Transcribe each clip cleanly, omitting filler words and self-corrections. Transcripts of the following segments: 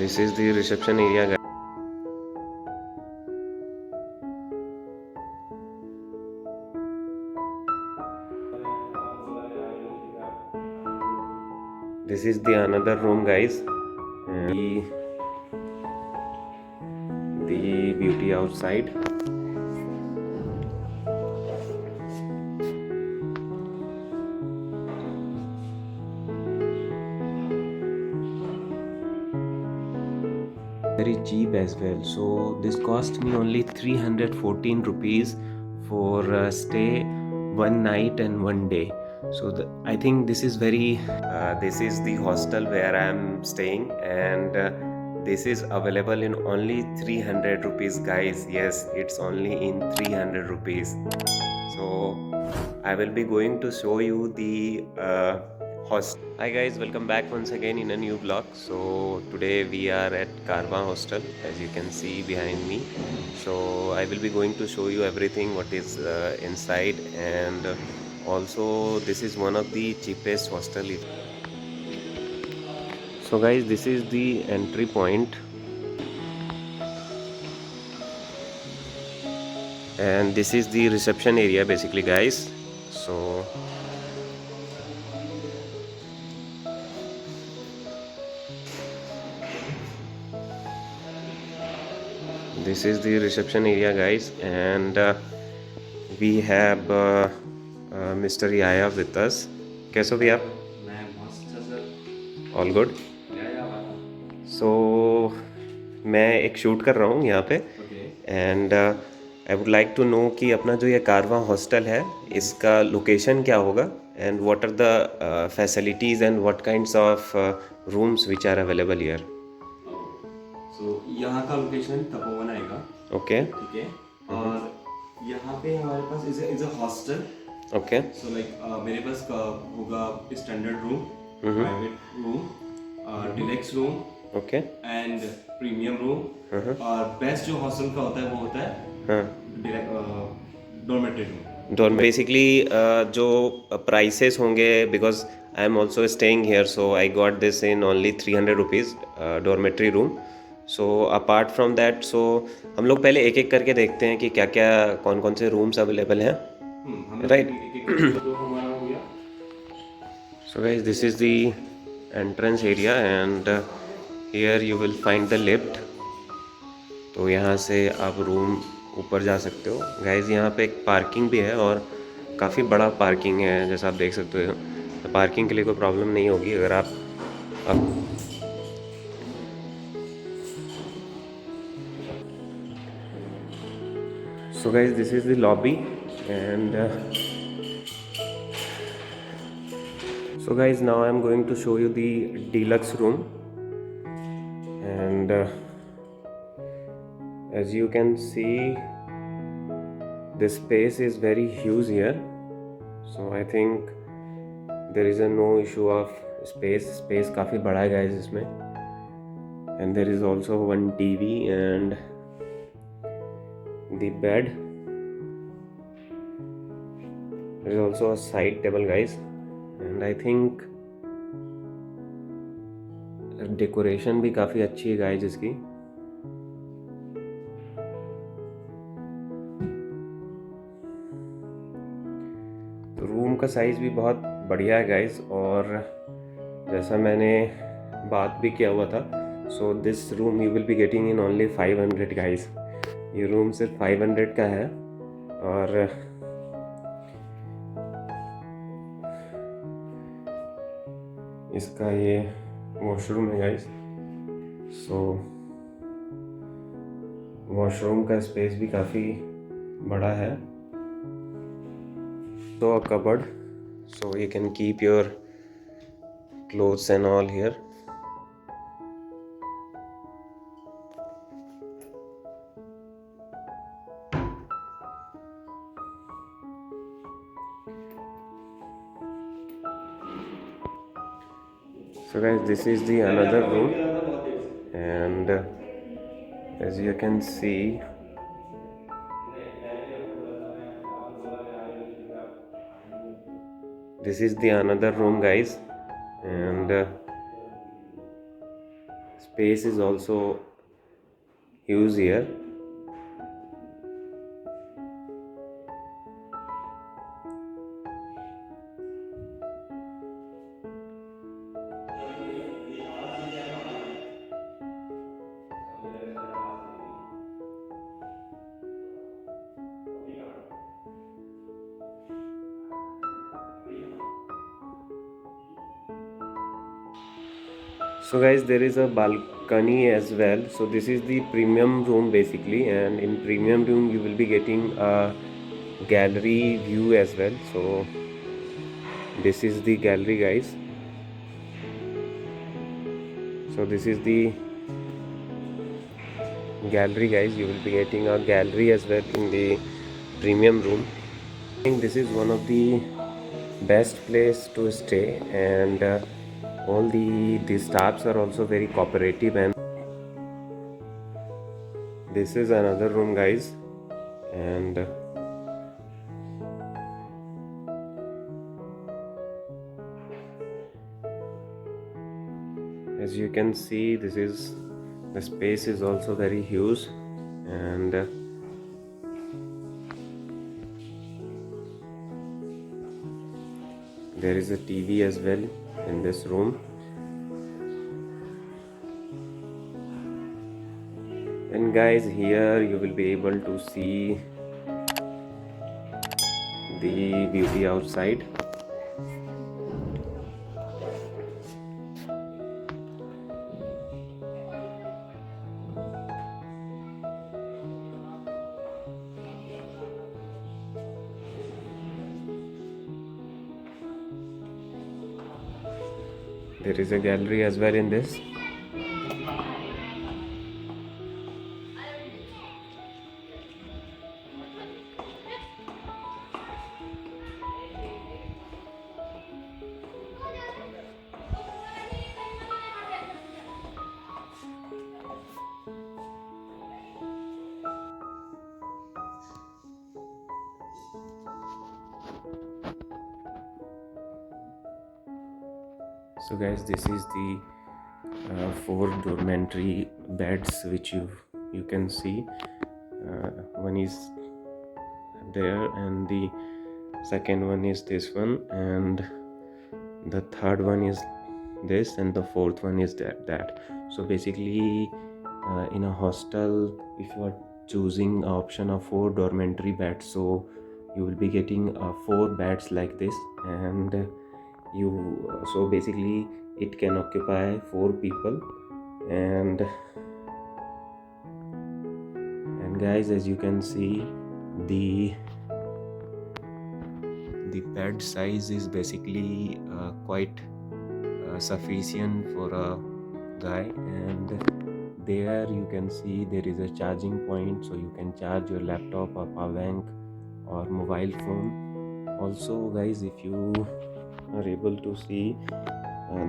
This is the reception area, guys. This is the another room, guys. And the beauty outside. Very cheap as well. So this cost me only 314 rupees for stay one night and one day. So I think this is very this is the hostel where I am staying, and this is available in only 300 rupees, guys. Yes, it's only in 300 rupees. So I will be going to show you the hostel. Hi guys, welcome back once again in a new vlog. So today we are at Karwa Hostel, as you can see behind me. So I will be going to show you everything what is inside, and also this is one of the cheapest hostel. So guys, this is the entry point, and this is the reception area basically, guys. So this is the reception area, guys, and we have Mr. Yaya with us. कैसे हो भैया आप? मैं मस्त sir. All good. सो मैं एक shoot कर रहा हूँ यहाँ पे, and I would like to know कि अपना जो ये कारवा हॉस्टल है इसका लोकेशन क्या होगा, and what are the facilities and what kinds of rooms which are available here. So यहाँ का लोकेशन तपोवन आएगा। ओके. ठीक है। और यहाँ पे हमारे पास is a hostel. Okay. So like मेरे पास होगा standard room, private room, deluxe room, okay, and premium room. और बेस्ट जो हॉस्टल का होता है वो होता है डॉर्मेटरी रूम। डॉर्म बेसिकली जो प्राइसेस होंगे, because I am also staying here, so I got this in only 300 rupees dormitory room. So apart from that, so हम लोग पहले एक एक करके देखते हैं कि क्या क्या कौन कौन से रूम्स अवेलेबल हैं. Right. So guys, this is the entrance area, and here you will find the lift. तो यहाँ से आप रूम ऊपर जा सकते हो. गाइज यहाँ पे एक पार्किंग भी है, और काफ़ी बड़ा पार्किंग है जैसा आप देख सकते हो. तो पार्किंग के लिए कोई प्रॉब्लम नहीं होगी अगर आप So guys, this is the lobby, and so guys, now I am going to show you the deluxe room, and as you can see, this space is very huge here. So I think there is a no issue of space काफ़ी बड़ा है guys इसमें, and there is also one TV and the bed. There is also a side table, guys, and I think decoration भी काफ़ी अच्छी है guys इसकी. तो रूम का साइज़ भी बहुत बढ़िया है गाइज, और जैसा मैंने बात भी किया हुआ था, so this room you will be getting in only 500 guys. ये रूम सिर्फ 500 का है, और इसका ये वॉशरूम है गाइस. सो वॉशरूम का स्पेस भी काफ़ी बड़ा है. तो a cupboard, so you can keep your clothes and all here. So guys, this is the another room, and as you can see, this is the another room guys, and space is also huge here. So guys, there is a balcony as well. So this is the premium room basically, and in premium room you will be getting a gallery view as well. So this is the gallery, guys. So this is the gallery, guys. You will be getting a gallery as well in the premium room. I think this is one of the best place to stay, and all the staffs are also very cooperative. And this is another room, guys, and as you can see, this is the space is also very huge, and there is a TV as well in this room. And guys, here you will be able to see the beauty outside. There is a gallery as well in this. So guys, this is the 4 dormitory beds which you can see. One is there, and the second one is this one, and the third one is this, and the fourth one is that. So basically, in a hostel, if you are choosing an option of 4 dormitory beds, so you will be getting 4 beds like this, and so basically it can occupy 4 people. And guys, as you can see, the bed size is basically quite sufficient for a guy. And there you can see there is a charging point, so you can charge your laptop or power bank or mobile phone. Also guys, if you are able to see,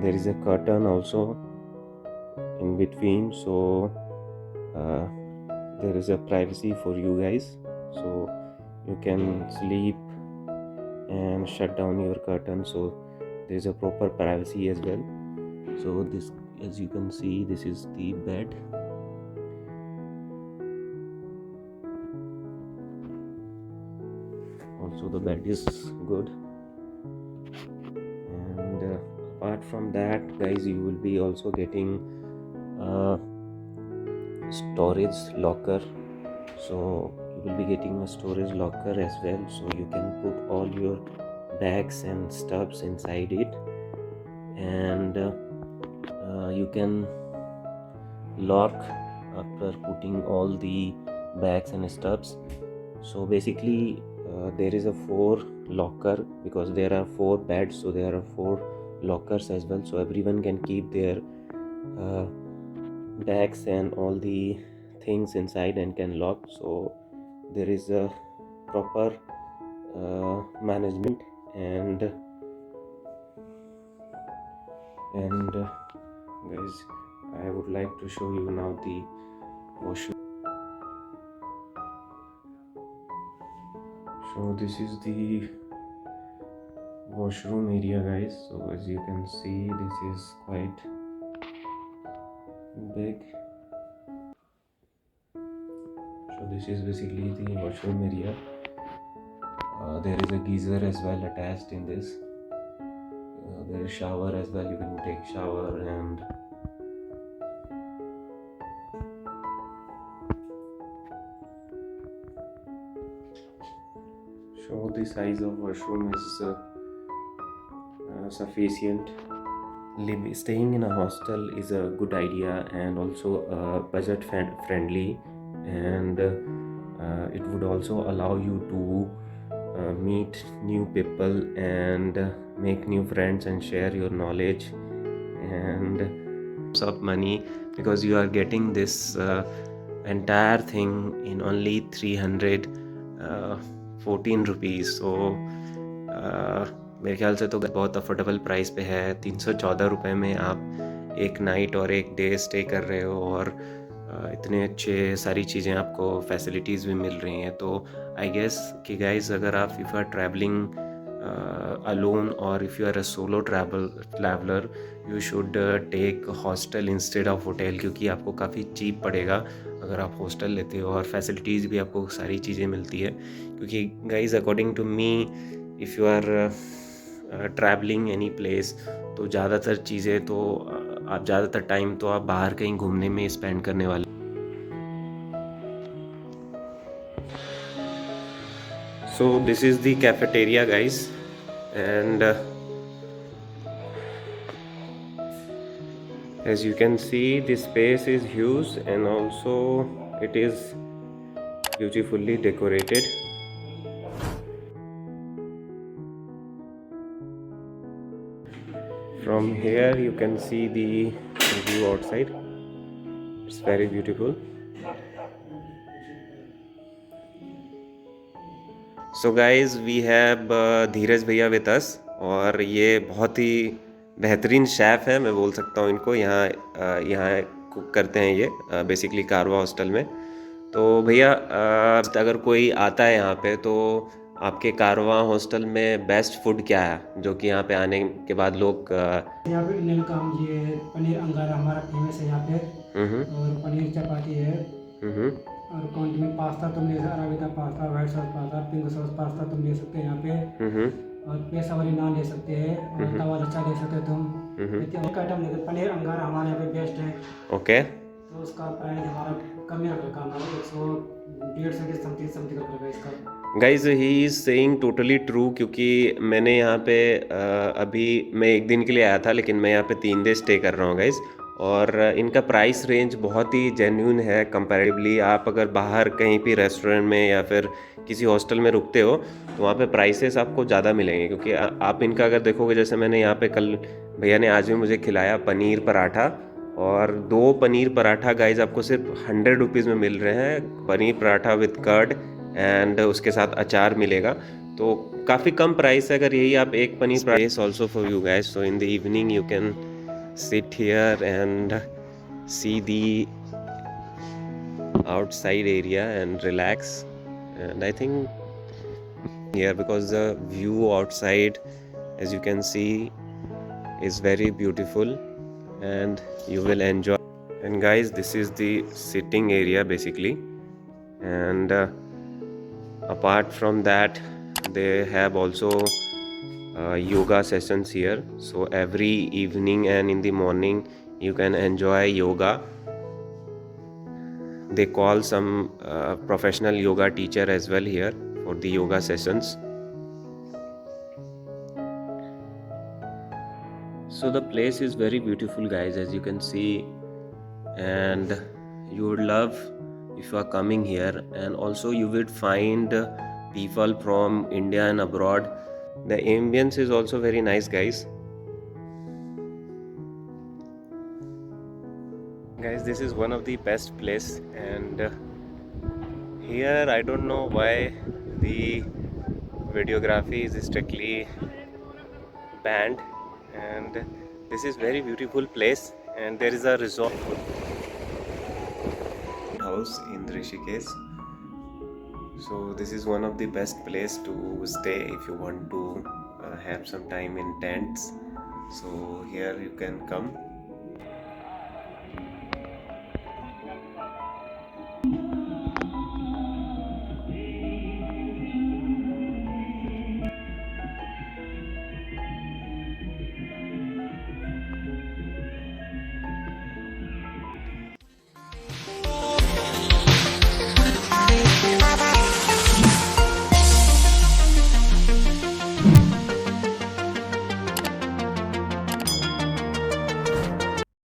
there is a curtain also in between, so there is a privacy for you guys, so you can sleep and shut down your curtain, so there is a proper privacy as well. So this, as you can see, this is the bed. Also the bed is good. And apart from that, guys, you will be also getting a storage locker. So you will be getting a storage locker as well, so you can put all your bags and stuffs inside it, and you can lock after putting all the bags and stuffs. So basically there is a 4 locker, because there are 4 beds, so there are 4 lockers as well, so everyone can keep their bags and all the things inside and can lock. So there is a proper management. And guys, I would like to show you now the washroom. So this is the washroom area, guys. So as you can see, this is quite big. So this is basically the washroom area. There is a geyser as well attached in this. There is shower as well. You can take shower and so the size of washroom is sufficient. Staying in a hostel is a good idea and also budget friendly, and it would also allow you to meet new people and make new friends and share your knowledge and of money, because you are getting this entire thing in only 314 rupees. So मेरे ख्याल से तो बहुत affordable price पे है। 314 रुपये में आप एक नाइट और एक डे स्टे कर रहे हो, और इतने अच्छे सारी चीज़ें आपको फैसिलिटीज़ भी मिल रही हैं। तो आई गेस कि गाइस, अगर आप इफ़ आर ट्रैवलिंग अलोन और if you are a solo traveller, you should take hostel instead of hotel, क्योंकि आपको काफ़ी चीप पड़ेगा अगर आप हॉस्टल लेते हो, और फैसिलिटीज़ भी आपको सारी चीज़ें मिलती है। क्योंकि guys, according to me, if you are travelling any place, तो ज़्यादातर चीज़ें तो आप ज़्यादातर टाइम तो आप बाहर कहीं घूमने में स्पेंड करने वाले। So this is the cafeteria, guys, and as you can see, the space is huge and also it is beautifully decorated. From here you can see the view outside. It's very beautiful. So guys, we have धीरज भैया with us, और ये बहुत ही बेहतरीन chef है, मैं बोल सकता हूँ इनको। यहाँ कुक करते हैं ये बेसिकली कारवा हॉस्टल में। तो भैया, अगर कोई आता है यहाँ पे, तो आपके कारवा हॉस्टल में बेस्ट फूड क्या है, जो कि यहाँ पे आने के बाद लोग यहाँ पे इंडियन काम ये पनीर अंगारा हमारा फेमस है यहाँ पे, और पनीर चपाती है, और कौन में पास्ता तुम ले सकते, arrabbiata pasta, white sauce pasta, pink sauce pasta तुम ले सकते हैं यहाँ पे, और पेशावरी नान ले सकते हैं, और तवा लच्छा ले सकते हो तुम। एक आइटम लेते, पनीर अंगारा हमारे यहाँ पे बेस्ट है। ओके। तो उसका प्राइस हमारा कम ही रखा, हमारा 100-150 के समथिंग रखा इसका। Guys, he is saying totally true, क्योंकि मैंने यहाँ पे अभी मैं एक दिन के लिए आया था, लेकिन मैं यहाँ पे 3 दिन स्टे कर रहा हूँ गाइज, और इनका प्राइस रेंज बहुत ही जेन्युइन है कंपैरेटिवली। आप अगर बाहर कहीं भी रेस्टोरेंट में या फिर किसी हॉस्टल में रुकते हो, तो वहाँ पे प्राइसेस आपको ज़्यादा मिलेंगे, क्योंकि आप इनका अगर देखोगे, जैसे मैंने यहाँ पे कल भैया ने आज भी मुझे खिलाया पनीर पराठा, और 2 पनीर पराठा गाइज आपको सिर्फ 100 रुपीज़ में मिल रहे हैं। Paneer paratha with curd and उसके साथ अचार मिलेगा, तो काफ़ी कम प्राइस है। अगर यही आप एक paneer price also for you guys, so in the evening you can sit here and see the outside area and relax. And I think here, because the view outside, as you can see, is very beautiful and you will enjoy. And guys, this is the sitting area basically, and apart from that, they have also yoga sessions here. So every evening and in the morning you can enjoy yoga. They call some professional yoga teacher as well here for the yoga sessions. So the place is very beautiful guys, as you can see, and you would love if you are coming here, and also you would find people from India and abroad. The ambience is also very nice guys. Guys, this is one of the best place, and here I don't know why the videography is strictly banned, and this is very beautiful place, and there is a resort house in Rishikesh. So this is one of the best place to stay if you want to have some time in tents. So here you can come